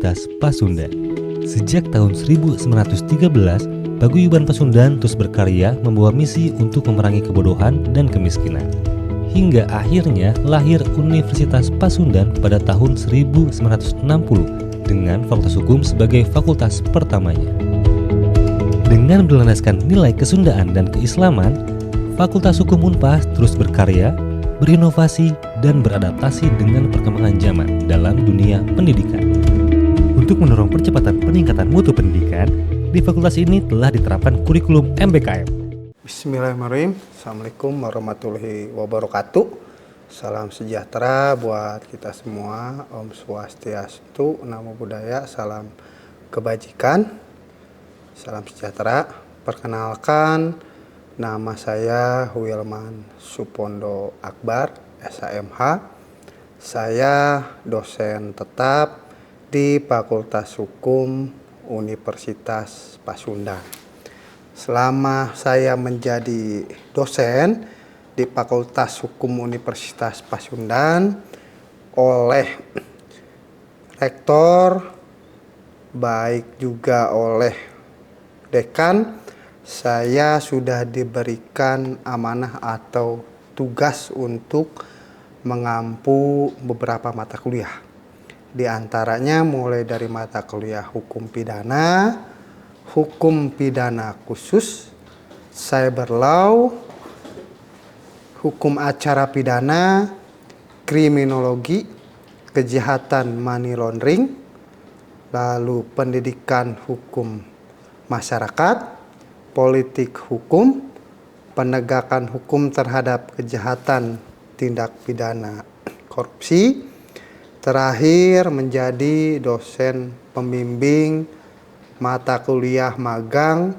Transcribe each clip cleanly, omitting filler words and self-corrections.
Universitas Pasundan. Sejak tahun 1913, Paguyuban Pasundan terus berkarya membawa misi untuk memerangi kebodohan dan kemiskinan. Hingga akhirnya lahir Universitas Pasundan pada tahun 1960 dengan Fakultas Hukum sebagai fakultas pertamanya. Dengan berlandaskan nilai kesundaan dan keislaman, Fakultas Hukum Unpas terus berkarya, berinovasi, dan beradaptasi dengan perkembangan zaman dalam dunia pendidikan. Untuk mendorong percepatan peningkatan mutu pendidikan, di fakultas ini telah diterapkan kurikulum MBKM. Bismillahirrahmanirrahim. Assalamualaikum warahmatullahi wabarakatuh. Salam sejahtera buat kita semua. Om Swastiastu, Namo Buddhaya, salam kebajikan, salam sejahtera. Perkenalkan, nama saya Wilman Supondo Akbar, SHMH. Saya dosen tetap di Fakultas Hukum Universitas Pasundan. Selama saya menjadi dosen di Fakultas Hukum Universitas Pasundan oleh rektor, baik juga oleh dekan, saya sudah diberikan amanah atau tugas untuk mengampu beberapa mata kuliah. Di antaranya mulai dari mata kuliah hukum pidana khusus, cyber law, hukum acara pidana, kriminologi, kejahatan money laundering, lalu pendidikan hukum masyarakat, politik hukum, penegakan hukum terhadap kejahatan tindak pidana korupsi. Terakhir menjadi dosen pembimbing mata kuliah magang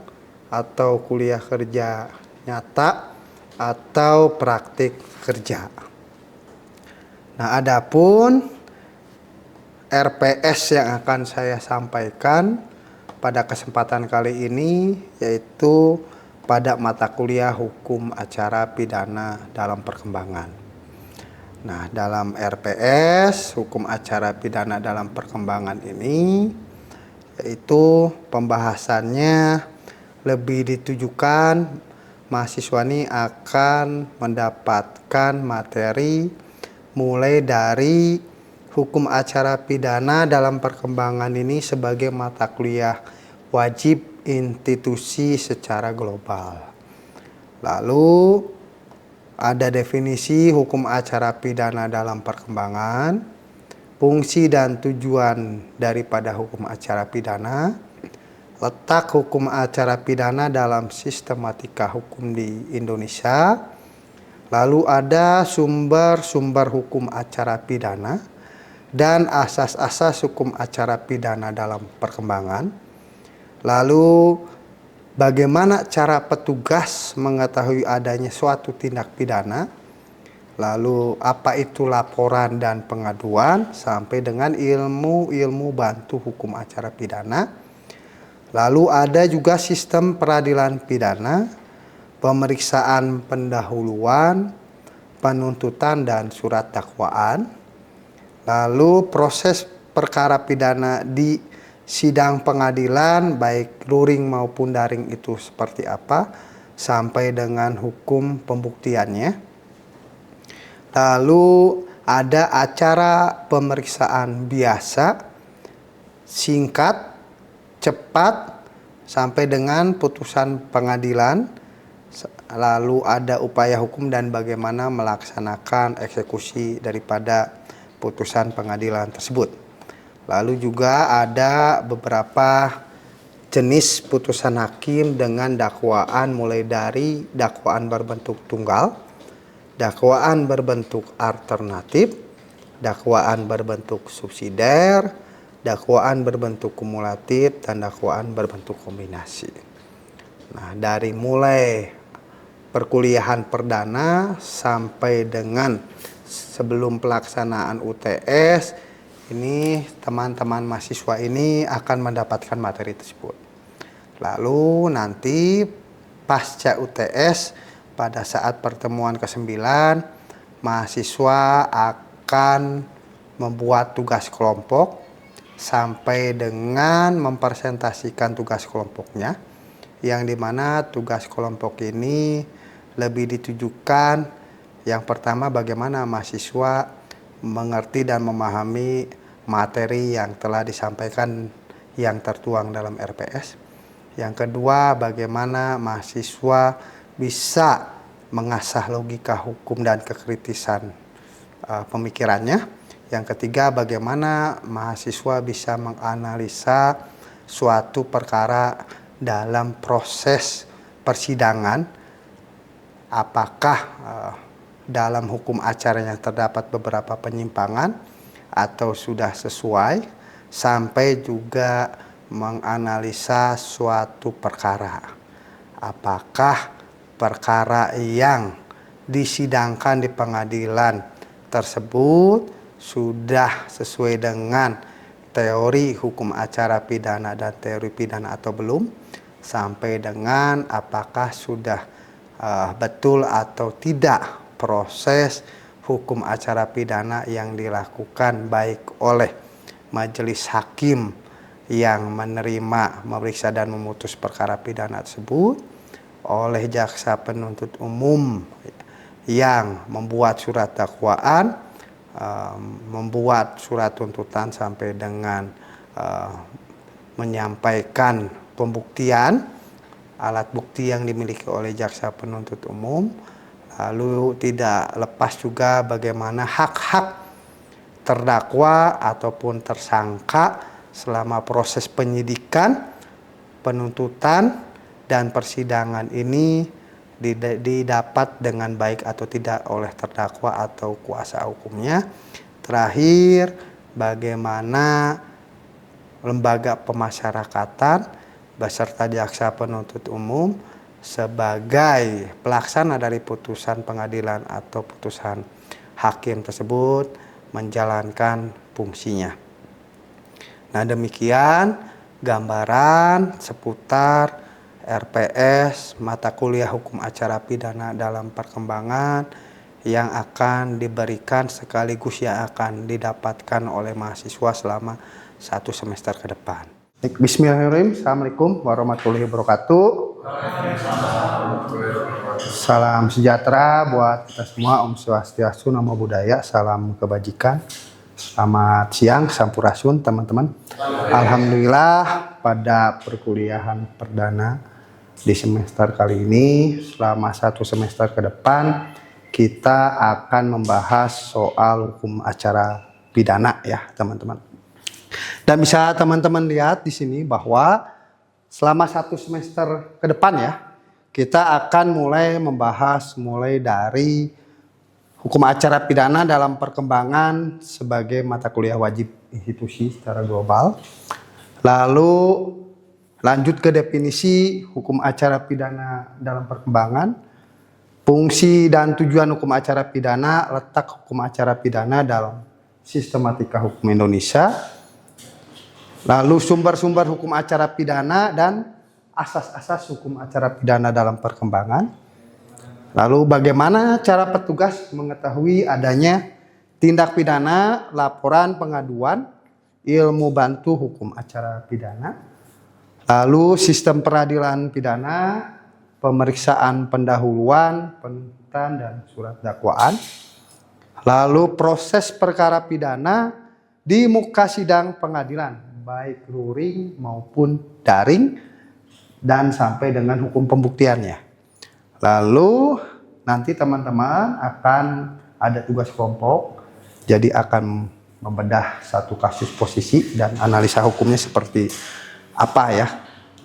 atau kuliah kerja nyata atau praktik kerja. Nah, adapun RPS yang akan saya sampaikan pada kesempatan kali ini yaitu pada mata kuliah hukum acara pidana dalam perkembangan. Nah, dalam RPS hukum acara pidana dalam perkembangan ini yaitu pembahasannya lebih ditujukan mahasiswa ini akan mendapatkan materi mulai dari hukum acara pidana dalam perkembangan ini sebagai mata kuliah wajib institusi secara global. Lalu ada definisi hukum acara pidana dalam perkembangan, fungsi dan tujuan daripada hukum acara pidana, letak hukum acara pidana dalam sistematika hukum di Indonesia, lalu ada sumber-sumber hukum acara pidana dan asas-asas hukum acara pidana dalam perkembangan, lalu bagaimana cara petugas mengetahui adanya suatu tindak pidana, lalu apa itu laporan dan pengaduan, sampai dengan ilmu bantu hukum acara pidana. Lalu ada juga sistem peradilan pidana, pemeriksaan pendahuluan, penuntutan dan surat dakwaan. Lalu proses perkara pidana di sidang pengadilan baik luring maupun daring itu seperti apa, sampai dengan hukum pembuktiannya. Lalu ada acara pemeriksaan biasa, singkat, cepat, sampai dengan putusan pengadilan. Lalu ada upaya hukum dan bagaimana melaksanakan eksekusi daripada putusan pengadilan tersebut. Lalu juga ada beberapa jenis putusan hakim dengan dakwaan mulai dari dakwaan berbentuk tunggal, dakwaan berbentuk alternatif, dakwaan berbentuk subsidiar, dakwaan berbentuk kumulatif, dan dakwaan berbentuk kombinasi. Nah, dari mulai perkuliahan perdana sampai dengan sebelum pelaksanaan UTS, ini teman-teman mahasiswa ini akan mendapatkan materi tersebut. Lalu nanti pasca UTS pada saat pertemuan ke-9, mahasiswa akan membuat tugas kelompok sampai dengan mempresentasikan tugas kelompoknya, yang dimana tugas kelompok ini lebih ditujukan yang pertama bagaimana mahasiswa mengerti dan memahami materi yang telah disampaikan yang tertuang dalam RPS. Yang kedua, bagaimana mahasiswa bisa mengasah logika hukum dan kekritisan pemikirannya. Yang ketiga, bagaimana mahasiswa bisa menganalisa suatu perkara dalam proses persidangan, apakah dalam hukum acaranya terdapat beberapa penyimpangan atau sudah sesuai, sampai juga menganalisa suatu perkara. Apakah perkara yang disidangkan di pengadilan tersebut sudah sesuai dengan teori hukum acara pidana dan teori pidana atau belum, sampai dengan apakah sudah betul atau tidak proses hukum acara pidana yang dilakukan baik oleh majelis hakim yang menerima, memeriksa dan memutus perkara pidana tersebut, oleh jaksa penuntut umum yang membuat surat dakwaan, membuat surat tuntutan sampai dengan menyampaikan pembuktian, alat bukti yang dimiliki oleh jaksa penuntut umum. Lalu tidak lepas juga bagaimana hak-hak terdakwa ataupun tersangka selama proses penyidikan, penuntutan, dan persidangan ini didapat dengan baik atau tidak oleh terdakwa atau kuasa hukumnya. Terakhir, bagaimana lembaga pemasyarakatan beserta jaksa penuntut umum sebagai pelaksana dari putusan pengadilan atau putusan hakim tersebut menjalankan fungsinya. Nah, demikian gambaran seputar RPS mata kuliah hukum acara pidana dalam perkembangan yang akan diberikan sekaligus yang akan didapatkan oleh mahasiswa selama 1 semester ke depan. Bismillahirrahmanirrahim. Assalamualaikum warahmatullahi wabarakatuh. Salam sejahtera buat kita semua. Om Swastiastu, Namo Buddhaya, salam kebajikan. Selamat siang, sampurasun teman-teman. Alhamdulillah pada perkuliahan perdana di semester kali ini, selama 1 semester ke depan kita akan membahas soal hukum acara pidana ya teman-teman. Dan bisa teman-teman lihat di sini bahwa selama 1 semester ke depan ya, kita akan membahas mulai dari hukum acara pidana dalam perkembangan sebagai mata kuliah wajib institusi secara global. Lalu lanjut ke definisi hukum acara pidana dalam perkembangan, fungsi dan tujuan hukum acara pidana, letak hukum acara pidana dalam sistematika hukum Indonesia, lalu sumber-sumber hukum acara pidana dan asas-asas hukum acara pidana dalam perkembangan. Lalu bagaimana cara petugas mengetahui adanya tindak pidana, laporan, pengaduan, ilmu bantu hukum acara pidana. Lalu sistem peradilan pidana, pemeriksaan pendahuluan, penuntutan, dan surat dakwaan. Lalu proses perkara pidana di muka sidang pengadilan, baik luring maupun daring, dan sampai dengan hukum pembuktiannya. Lalu nanti teman-teman akan ada tugas kelompok, jadi akan membedah satu kasus posisi dan analisa hukumnya seperti apa ya.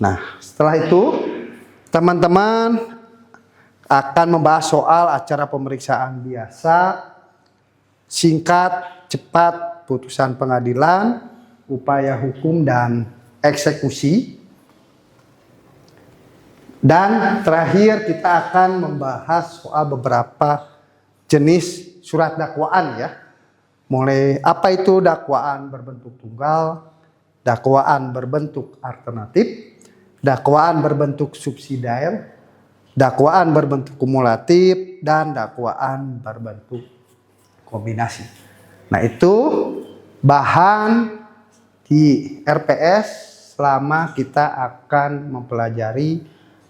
Nah, setelah itu teman-teman akan membahas soal acara pemeriksaan biasa, singkat, cepat, putusan pengadilan, upaya hukum dan eksekusi. Dan terakhir kita akan membahas soal beberapa jenis surat dakwaan ya. Mulai apa itu dakwaan berbentuk tunggal, dakwaan berbentuk alternatif, dakwaan berbentuk subsidiar, dakwaan berbentuk kumulatif, dan dakwaan berbentuk kombinasi. Nah, itu bahan di RPS selama kita akan mempelajari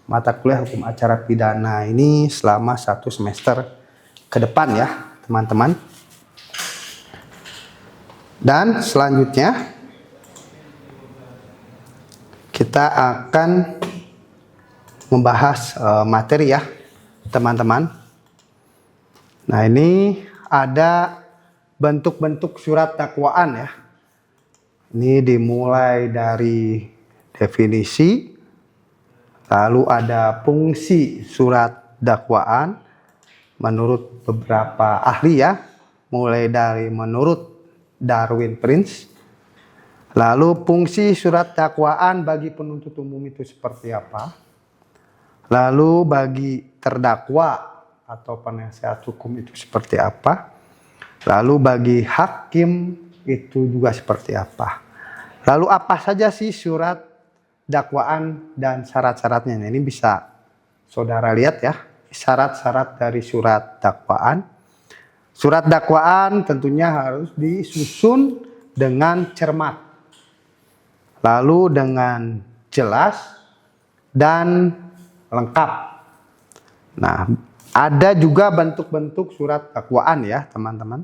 mata kuliah hukum acara pidana ini selama 1 semester ke depan ya teman-teman. Dan selanjutnya kita akan membahas materi ya teman-teman. Nah, ini ada bentuk-bentuk surat dakwaan ya. Ini dimulai dari definisi, lalu ada fungsi surat dakwaan menurut beberapa ahli ya, mulai dari menurut Darwin Prince. Lalu fungsi surat dakwaan bagi penuntut umum itu seperti apa? Lalu bagi terdakwa atau penasihat hukum itu seperti apa? Lalu bagi hakim itu juga seperti apa? Lalu apa saja sih surat dakwaan dan syarat-syaratnya? Nah, ini bisa saudara lihat ya, syarat-syarat dari surat dakwaan. Surat dakwaan tentunya harus disusun dengan cermat, lalu dengan jelas dan lengkap. Nah, ada juga bentuk-bentuk surat dakwaan ya teman-teman.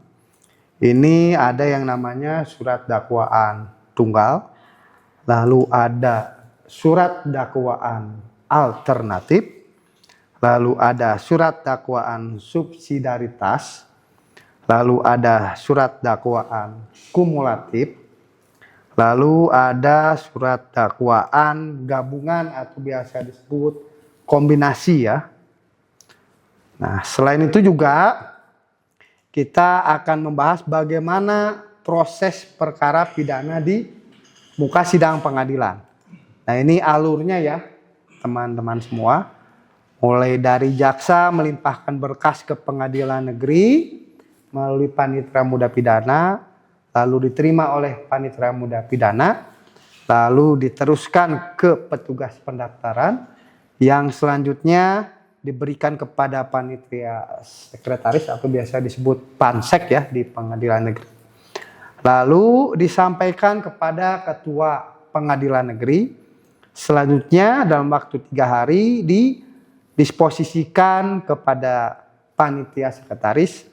Ini ada yang namanya surat dakwaan tunggal, lalu ada surat dakwaan alternatif, lalu ada surat dakwaan subsidiaritas, lalu ada surat dakwaan kumulatif, lalu ada surat dakwaan gabungan atau biasa disebut kombinasi ya. Nah, selain itu juga kita akan membahas bagaimana proses perkara pidana di muka sidang pengadilan. Nah, ini alurnya ya teman-teman semua. Mulai dari jaksa melimpahkan berkas ke pengadilan negeri melalui panitera muda pidana, lalu diterima oleh panitera muda pidana, lalu diteruskan ke petugas pendaftaran, yang selanjutnya diberikan kepada panitia sekretaris atau biasa disebut pansek ya di pengadilan negeri. Lalu disampaikan kepada ketua pengadilan negeri. Selanjutnya dalam waktu 3 hari didisposisikan kepada panitia sekretaris.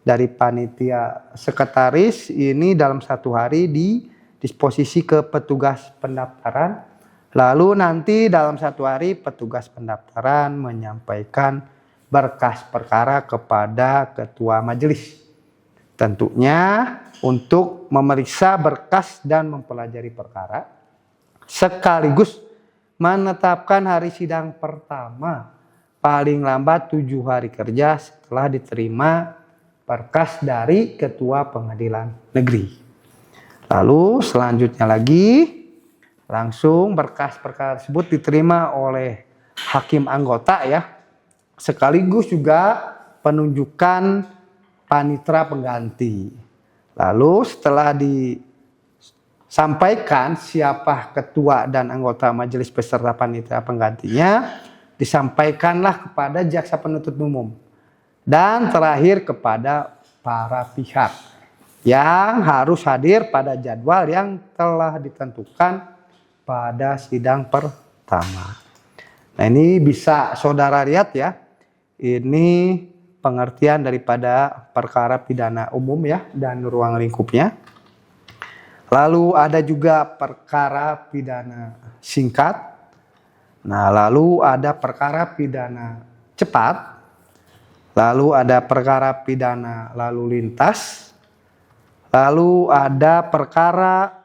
Dari panitia sekretaris ini dalam 1 hari didisposisi ke petugas pendaftaran. Lalu nanti dalam 1 hari petugas pendaftaran menyampaikan berkas perkara kepada ketua majelis. Tentunya untuk memeriksa berkas dan mempelajari perkara, sekaligus menetapkan hari sidang pertama paling lambat 7 hari kerja setelah diterima berkas dari ketua pengadilan negeri. Lalu selanjutnya lagi langsung berkas perkara tersebut diterima oleh hakim anggota ya, sekaligus juga penunjukan panitera pengganti. Lalu setelah disampaikan siapa ketua dan anggota majelis beserta panitera penggantinya, disampaikanlah kepada jaksa penuntut umum. Dan terakhir kepada para pihak yang harus hadir pada jadwal yang telah ditentukan pada sidang pertama. Nah, ini bisa saudara lihat ya. Ini pengertian daripada perkara pidana umum ya dan ruang lingkupnya. Lalu ada juga perkara pidana singkat. Nah, lalu ada perkara pidana cepat. Lalu ada perkara pidana lalu lintas. Lalu ada perkara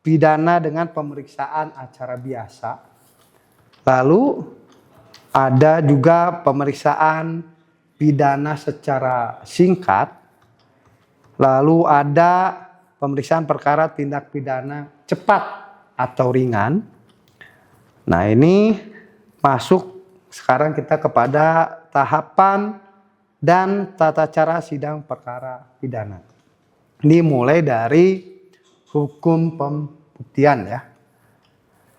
pidana dengan pemeriksaan acara biasa. Lalu ada juga pemeriksaan pidana secara singkat. Lalu ada pemeriksaan perkara tindak pidana cepat atau ringan. Nah, ini masuk sekarang kita kepada tahapan dan tata cara sidang perkara pidana. Ini mulai dari hukum pembuktian ya.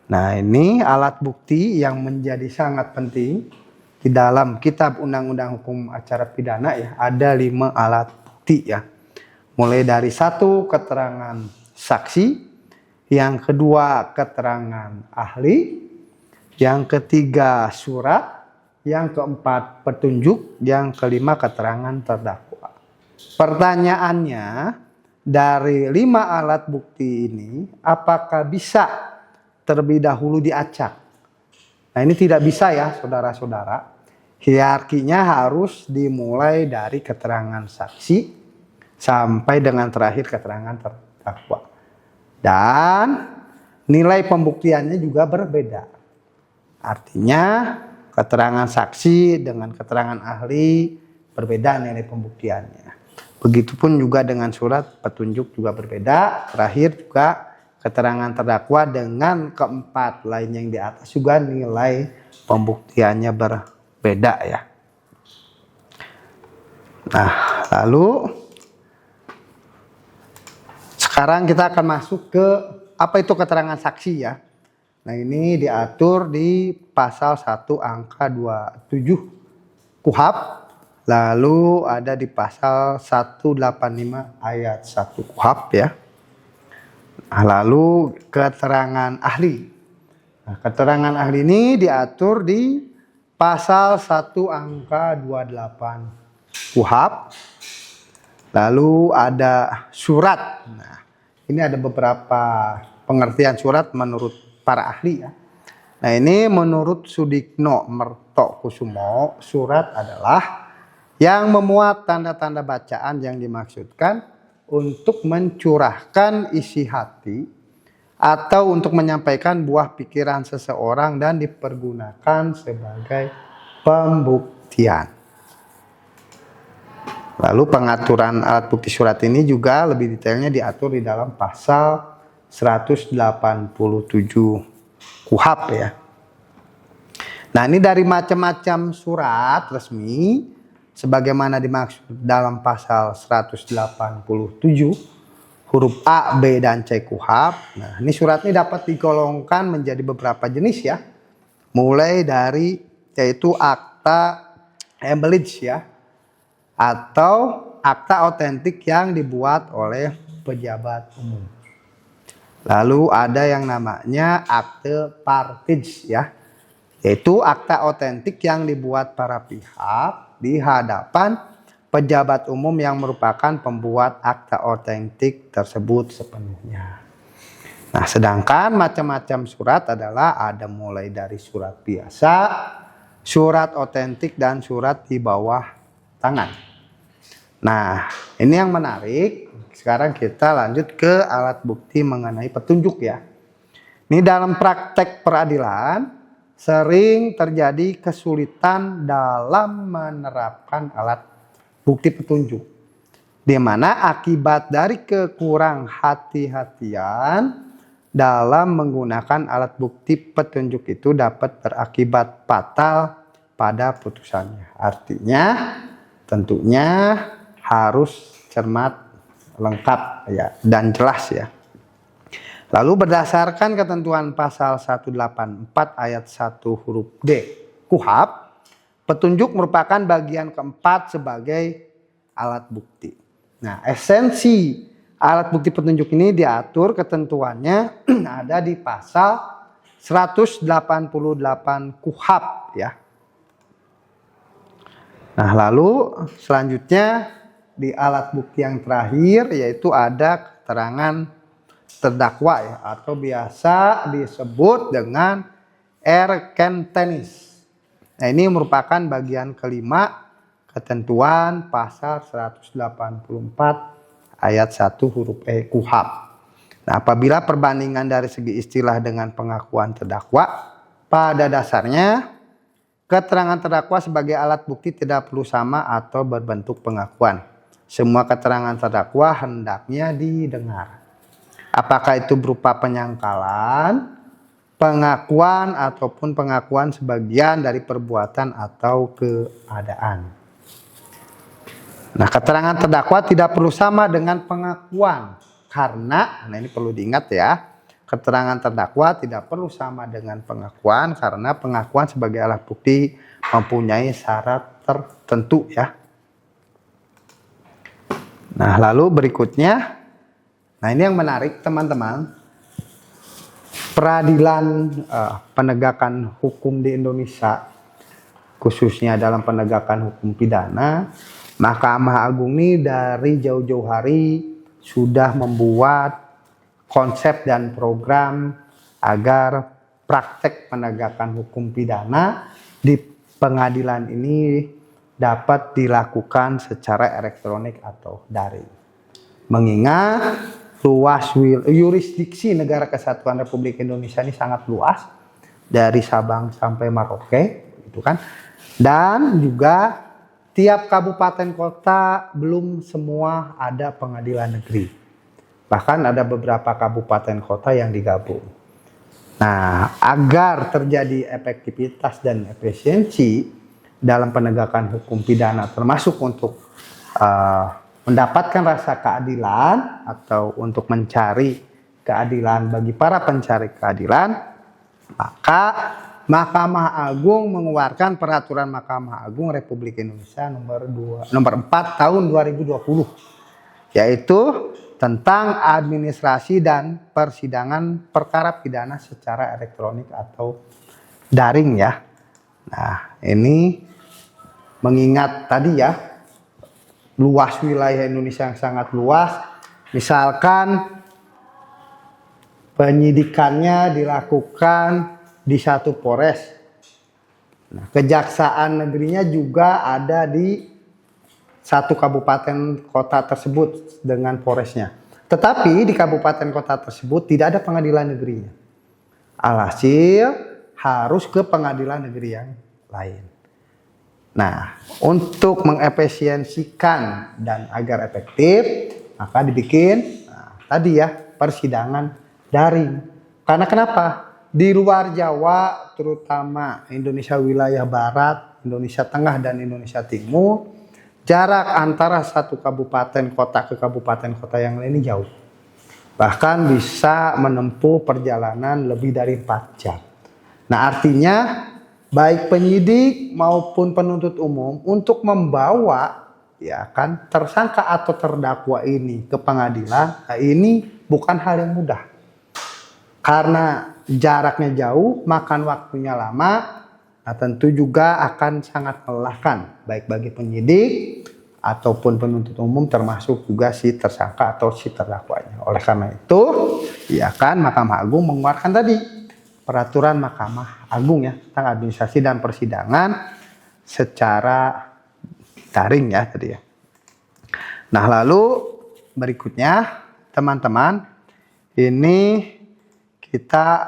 Nah, ini alat bukti yang menjadi sangat penting di dalam Kitab Undang-Undang Hukum Acara Pidana ya. Ada 5 alat bukti ya. Mulai dari 1 keterangan saksi, yang kedua keterangan ahli, yang ketiga surat, yang keempat petunjuk, yang kelima keterangan terdakwa. Pertanyaannya, dari 5 alat bukti ini apakah bisa terlebih dahulu diacak? Nah, ini tidak bisa ya saudara-saudara. Hierarkinya harus dimulai dari keterangan saksi sampai dengan terakhir keterangan terdakwa. Dan nilai pembuktiannya juga berbeda. Artinya keterangan saksi dengan keterangan ahli berbeda nilai pembuktiannya. Begitupun juga dengan surat petunjuk juga berbeda. Terakhir juga keterangan terdakwa dengan keempat lain yang di atas juga nilai pembuktiannya berbeda ya. Nah, lalu sekarang kita akan masuk ke apa itu keterangan saksi ya. Nah, ini diatur di pasal 1 angka 27 KUHP. Lalu ada di pasal 185 ayat 1 KUHP ya. Nah, lalu keterangan ahli. Nah, keterangan ahli ini diatur di pasal 1 angka 28 KUHP. Lalu ada surat. Nah, ini ada beberapa pengertian surat menurut para ahli ya. Nah, ini menurut Sudikno Mertokusumo, surat adalah yang memuat tanda-tanda bacaan yang dimaksudkan untuk mencurahkan isi hati atau untuk menyampaikan buah pikiran seseorang dan dipergunakan sebagai pembuktian. Lalu pengaturan alat bukti surat ini juga lebih detailnya diatur di dalam pasal 187 KUHP ya. Nah, ini dari macam-macam surat resmi sebagaimana dimaksud dalam pasal 187 huruf A, B, dan C KUHP. Nah, ini surat ini dapat digolongkan menjadi beberapa jenis ya. Mulai dari yaitu akta embellish ya, atau akta otentik yang dibuat oleh pejabat umum. Lalu ada yang namanya akte partage ya, yaitu akta otentik yang dibuat para pihak di hadapan pejabat umum yang merupakan pembuat akta otentik tersebut sepenuhnya. Nah, sedangkan macam-macam surat adalah ada mulai dari surat biasa, surat otentik, dan surat di bawah tangan. Nah, ini yang menarik. Sekarang kita lanjut ke alat bukti mengenai petunjuk ya. Ini dalam praktek peradilan sering terjadi kesulitan dalam menerapkan alat bukti petunjuk, di mana akibat dari kekurang hati-hatian dalam menggunakan alat bukti petunjuk itu dapat berakibat fatal pada putusannya. Artinya tentunya harus cermat, lengkap ya, dan jelas ya. Lalu berdasarkan ketentuan pasal 184 ayat 1 huruf D KUHP, petunjuk merupakan bagian keempat sebagai alat bukti. Nah, esensi alat bukti petunjuk ini diatur ketentuannya ada di pasal 188 KUHP ya. Nah, lalu selanjutnya di alat bukti yang terakhir yaitu ada keterangan terdakwa ya, atau biasa disebut dengan erkentenis. Nah, ini merupakan bagian kelima ketentuan pasal 184 ayat 1 huruf E KUHP. Nah, apabila perbandingan dari segi istilah dengan pengakuan terdakwa, pada dasarnya keterangan terdakwa sebagai alat bukti tidak perlu sama atau berbentuk pengakuan. Semua keterangan terdakwa hendaknya didengar. Apakah itu berupa penyangkalan, pengakuan, ataupun pengakuan sebagian dari perbuatan atau keadaan. Nah, keterangan terdakwa tidak perlu sama dengan pengakuan. Karena, nah ini perlu diingat ya, keterangan terdakwa tidak perlu sama dengan pengakuan karena pengakuan sebagai alat bukti mempunyai syarat tertentu ya. Nah, lalu berikutnya, nah ini yang menarik teman-teman. peradilan penegakan hukum di Indonesia, khususnya dalam penegakan hukum pidana, Mahkamah Agung ini dari jauh-jauh hari sudah membuat konsep dan program agar praktek penegakan hukum pidana di pengadilan ini dapat dilakukan secara elektronik atau daring. Mengingat luas yurisdiksi Negara Kesatuan Republik Indonesia ini sangat luas, dari Sabang sampai Merauke, gitu kan. Dan juga tiap kabupaten kota belum semua ada pengadilan negeri. Bahkan ada beberapa kabupaten kota yang digabung. Nah, agar terjadi efektivitas dan efisiensi dalam penegakan hukum pidana, termasuk untuk mendapatkan rasa keadilan atau untuk mencari keadilan bagi para pencari keadilan, maka Mahkamah Agung mengeluarkan Peraturan Mahkamah Agung Republik Indonesia nomor 4 tahun 2020, yaitu tentang administrasi dan persidangan perkara pidana secara elektronik atau daring ya. Nah, ini mengingat tadi ya, luas wilayah Indonesia yang sangat luas, misalkan penyidikannya dilakukan di satu Polres. Nah, kejaksaan negerinya juga ada di satu kabupaten kota tersebut dengan Polresnya. Tetapi di kabupaten kota tersebut tidak ada pengadilan negerinya. Alhasil harus ke pengadilan negeri yang lain. Nah, untuk mengefisiensikan dan agar efektif, maka dibikin tadi ya, persidangan daring. Karena kenapa? Di luar Jawa, terutama Indonesia wilayah Barat, Indonesia Tengah, dan Indonesia Timur, jarak antara satu kabupaten kota ke kabupaten kota yang lain ini jauh. Bahkan bisa menempuh perjalanan lebih dari 4 jam. Nah, artinya baik penyidik maupun penuntut umum untuk membawa ya kan tersangka atau terdakwa ini ke pengadilan, nah ini bukan hal yang mudah. Karena jaraknya jauh, makan waktunya lama, nah tentu juga akan sangat melelahkan baik bagi penyidik ataupun penuntut umum, termasuk juga si tersangka atau si terdakwanya. Oleh karena itu, ya kan Mahkamah Agung mengeluarkan tadi Peraturan Mahkamah Agung ya tentang administrasi dan persidangan secara daring ya tadi ya. Nah, lalu berikutnya teman-teman, ini kita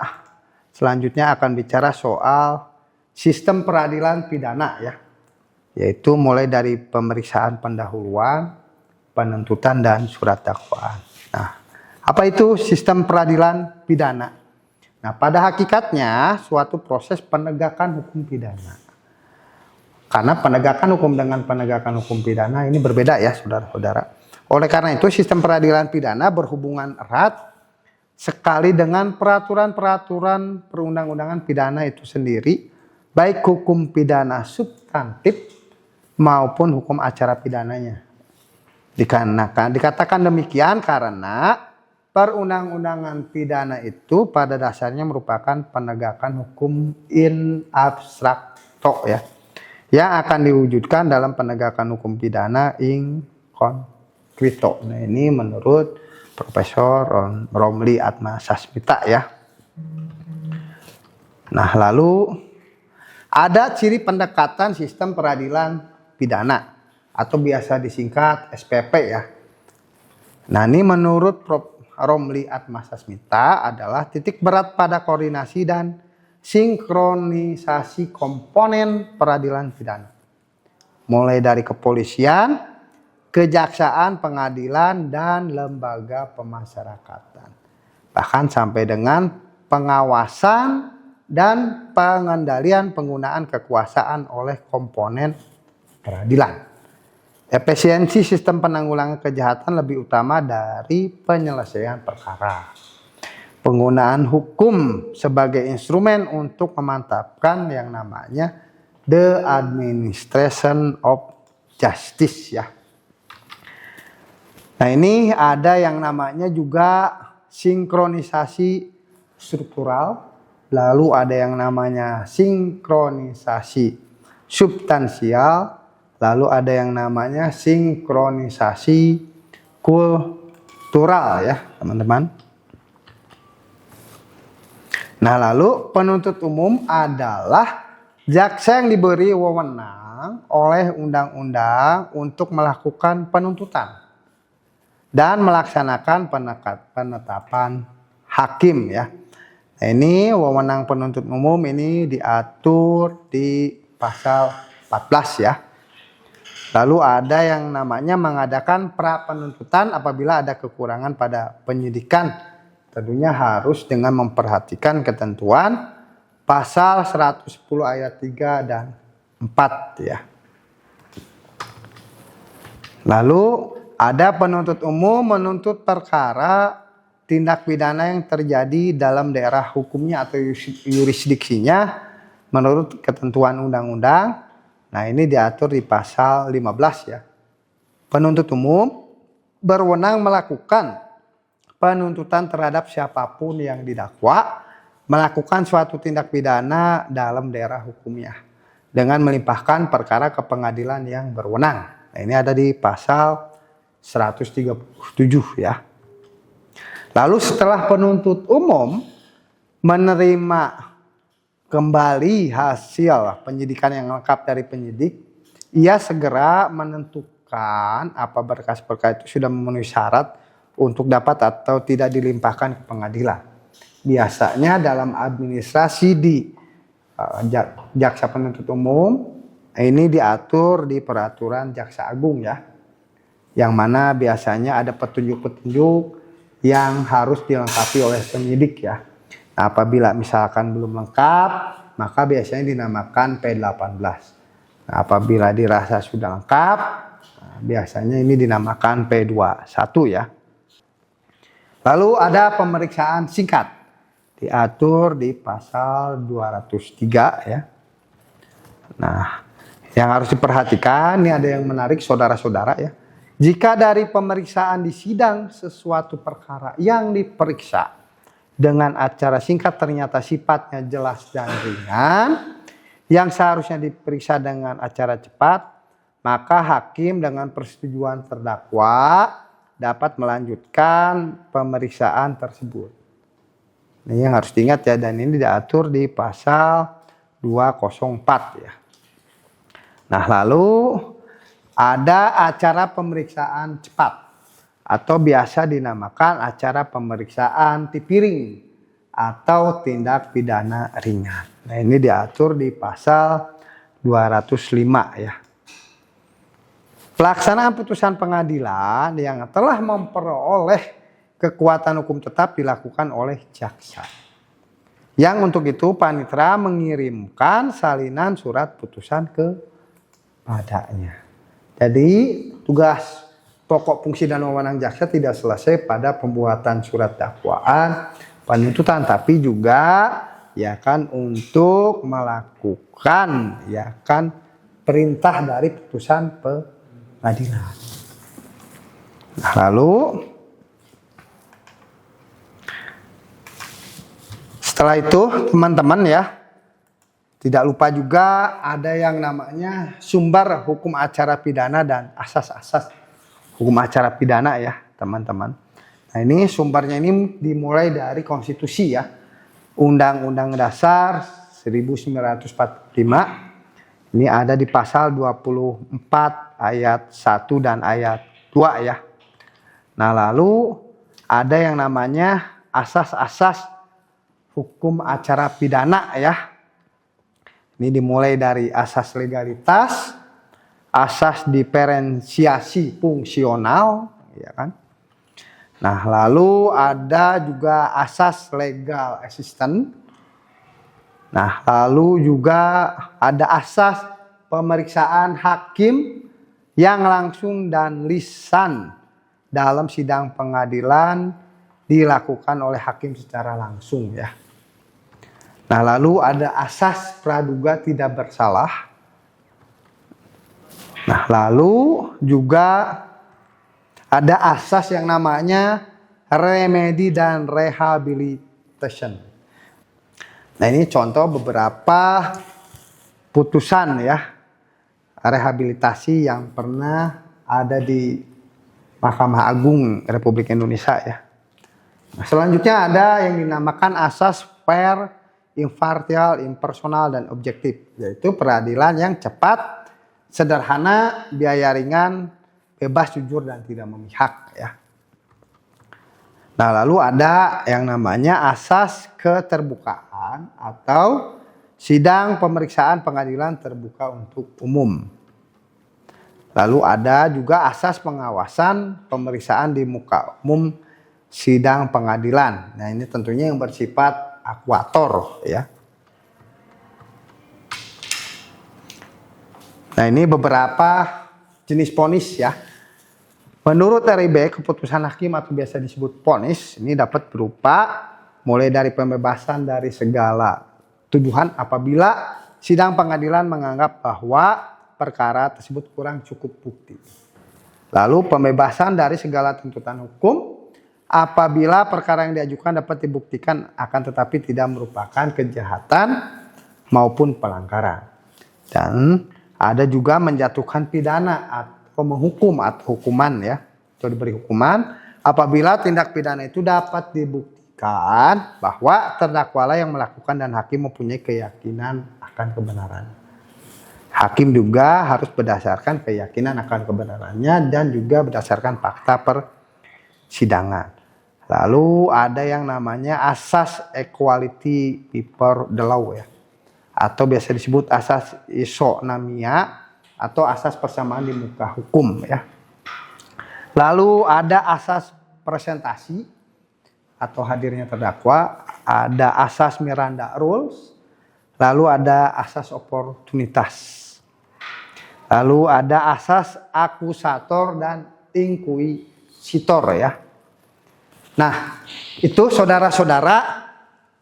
selanjutnya akan bicara soal sistem peradilan pidana ya. Yaitu mulai dari pemeriksaan pendahuluan, penuntutan, dan surat dakwaan. Nah, apa itu sistem peradilan pidana? Nah, pada hakikatnya suatu proses penegakan hukum pidana. Karena penegakan hukum dengan penegakan hukum pidana ini berbeda ya saudara-saudara. Oleh karena itu sistem peradilan pidana berhubungan erat sekali dengan peraturan-peraturan perundang-undangan pidana itu sendiri, baik hukum pidana substantif maupun hukum acara pidananya. Dikatakan demikian karena perundang-undangan pidana itu pada dasarnya merupakan penegakan hukum in abstrakto ya, yang akan diwujudkan dalam penegakan hukum pidana in concreto. Nah, ini menurut Profesor Romli Atmasasmita ya. Nah, lalu ada ciri pendekatan sistem peradilan pidana atau biasa disingkat SPP ya. Nah, ini menurut Prof. Romli Atmasasmita adalah titik berat pada koordinasi dan sinkronisasi komponen peradilan pidana. Mulai dari kepolisian, kejaksaan, pengadilan, dan lembaga pemasyarakatan. Bahkan sampai dengan pengawasan dan pengendalian penggunaan kekuasaan oleh komponen peradilan. Efisiensi sistem penanggulangan kejahatan lebih utama dari penyelesaian perkara. Penggunaan hukum sebagai instrumen untuk memantapkan yang namanya the administration of justice ya. Nah, ini ada yang namanya juga sinkronisasi struktural, lalu ada yang namanya sinkronisasi substansial, lalu ada yang namanya sinkronisasi kultural ya teman-teman. Nah, lalu penuntut umum adalah jaksa yang diberi wewenang oleh undang-undang untuk melakukan penuntutan dan melaksanakan penetapan hakim ya. Nah, ini wewenang penuntut umum ini diatur di pasal 14 ya. Lalu ada yang namanya mengadakan pra penuntutan apabila ada kekurangan pada penyidikan. Tentunya harus dengan memperhatikan ketentuan pasal 110 ayat 3 dan 4 ya. Lalu ada penuntut umum menuntut perkara tindak pidana yang terjadi dalam daerah hukumnya atau yurisdiksinya menurut ketentuan undang-undang. Nah, ini diatur di pasal 15 ya. Penuntut umum berwenang melakukan penuntutan terhadap siapapun yang didakwa melakukan suatu tindak pidana dalam daerah hukumnya dengan melimpahkan perkara ke pengadilan yang berwenang. Nah, ini ada di pasal 137 ya. Lalu setelah penuntut umum menerima kembali hasil penyidikan yang lengkap dari penyidik, ia segera menentukan apa berkas-berkas itu sudah memenuhi syarat untuk dapat atau tidak dilimpahkan ke pengadilan. Biasanya dalam administrasi di jaksa penuntut umum ini diatur di peraturan jaksa agung ya, yang mana biasanya ada petunjuk-petunjuk yang harus dilengkapi oleh penyidik ya. Nah, apabila misalkan belum lengkap, maka biasanya dinamakan P18. Nah, apabila dirasa sudah lengkap, biasanya ini dinamakan P21 ya. Lalu ada pemeriksaan singkat, diatur di pasal 203 ya. Nah, yang harus diperhatikan, ini ada yang menarik saudara-saudara ya. Jika dari pemeriksaan di sidang sesuatu perkara yang diperiksa dengan acara singkat ternyata sifatnya jelas dan ringan, yang seharusnya diperiksa dengan acara cepat, maka hakim dengan persetujuan terdakwa dapat melanjutkan pemeriksaan tersebut. Ini yang harus diingat ya, dan ini diatur di pasal 204 ya. Nah, lalu ada acara pemeriksaan cepat atau biasa dinamakan acara pemeriksaan tipiring atau tindak pidana ringan. Nah, ini diatur di pasal 205 ya. Pelaksanaan putusan pengadilan yang telah memperoleh kekuatan hukum tetap dilakukan oleh jaksa. Yang untuk itu panitera mengirimkan salinan surat putusan kepadanya. Jadi tugas pokok fungsi dan wewenang jaksa tidak selesai pada pembuatan surat dakwaan penuntutan, tapi juga ya kan untuk melakukan ya kan perintah dari putusan pengadilan. Nah, lalu setelah itu teman-teman ya, tidak lupa juga ada yang namanya sumber hukum acara pidana dan asas-asas hukum acara pidana ya teman-teman. Nah, ini sumbernya ini dimulai dari konstitusi ya. Undang-Undang Dasar 1945. Ini ada di pasal 24 ayat 1 dan ayat 2 ya. Nah, lalu ada yang namanya asas-asas hukum acara pidana ya. Ini dimulai dari asas legalitas, asas diferensiasi fungsional ya kan. Nah, lalu ada juga asas legal assistance. Nah, lalu juga ada asas pemeriksaan hakim yang langsung dan lisan dalam sidang pengadilan dilakukan oleh hakim secara langsung ya. Nah, lalu ada asas praduga tidak bersalah. Nah, lalu juga ada asas yang namanya remedi dan rehabilitation. Nah, ini contoh beberapa putusan ya rehabilitasi yang pernah ada di Mahkamah Agung Republik Indonesia ya. Nah, selanjutnya ada yang dinamakan asas fair, impartial, impersonal, dan objektif, yaitu peradilan yang cepat, sederhana, biaya ringan, bebas, jujur, dan tidak memihak ya. Nah, lalu ada yang namanya asas keterbukaan atau sidang pemeriksaan pengadilan terbuka untuk umum. Lalu ada juga asas pengawasan pemeriksaan di muka umum sidang pengadilan. Nah, ini tentunya yang bersifat akuator ya. Nah, ini beberapa jenis vonis ya. Menurut RIB, keputusan hakim atau biasa disebut vonis ini dapat berupa mulai dari pembebasan dari segala tuduhan apabila sidang pengadilan menganggap bahwa perkara tersebut kurang cukup bukti. Lalu pembebasan dari segala tuntutan hukum apabila perkara yang diajukan dapat dibuktikan akan tetapi tidak merupakan kejahatan maupun pelanggaran. Dan ada juga menjatuhkan pidana atau menghukum atau hukuman ya, atau diberi hukuman apabila tindak pidana itu dapat dibuktikan bahwa terdakwalah yang melakukan dan hakim mempunyai keyakinan akan kebenaran. Hakim juga harus berdasarkan keyakinan akan kebenarannya dan juga berdasarkan fakta persidangan. Lalu ada yang namanya asas equality before the law ya, atau biasa disebut asas isonomia atau asas persamaan di muka hukum ya. Lalu ada asas presentasi atau hadirnya terdakwa, ada asas Miranda rules, lalu ada asas oportunitas, lalu ada asas akusator dan inquisitor ya. Nah, itu saudara-saudara,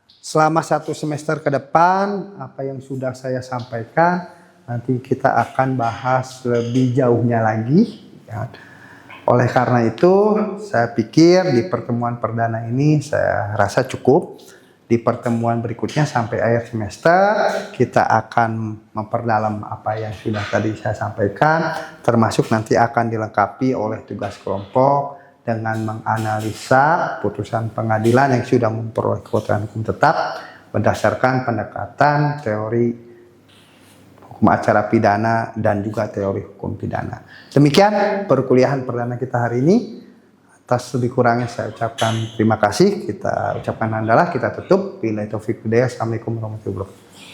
selama 1 semester ke depan apa yang sudah saya sampaikan nanti kita akan bahas lebih jauhnya lagi ya. Oleh karena itu saya pikir di pertemuan perdana ini saya rasa cukup. Di pertemuan berikutnya sampai akhir semester kita akan memperdalam apa yang sudah tadi saya sampaikan, termasuk nanti akan dilengkapi oleh tugas kelompok dengan menganalisa putusan pengadilan yang sudah memperoleh kekuatan hukum tetap berdasarkan pendekatan teori hukum acara pidana dan juga teori hukum pidana. Demikian perkuliahan perdana kita hari ini. Atas lebih kurangnya saya ucapkan terima kasih. Kita ucapkan hamdalah, kita tutup. Billahi taufiq hidayah. Assalamualaikum warahmatullahi wabarakatuh.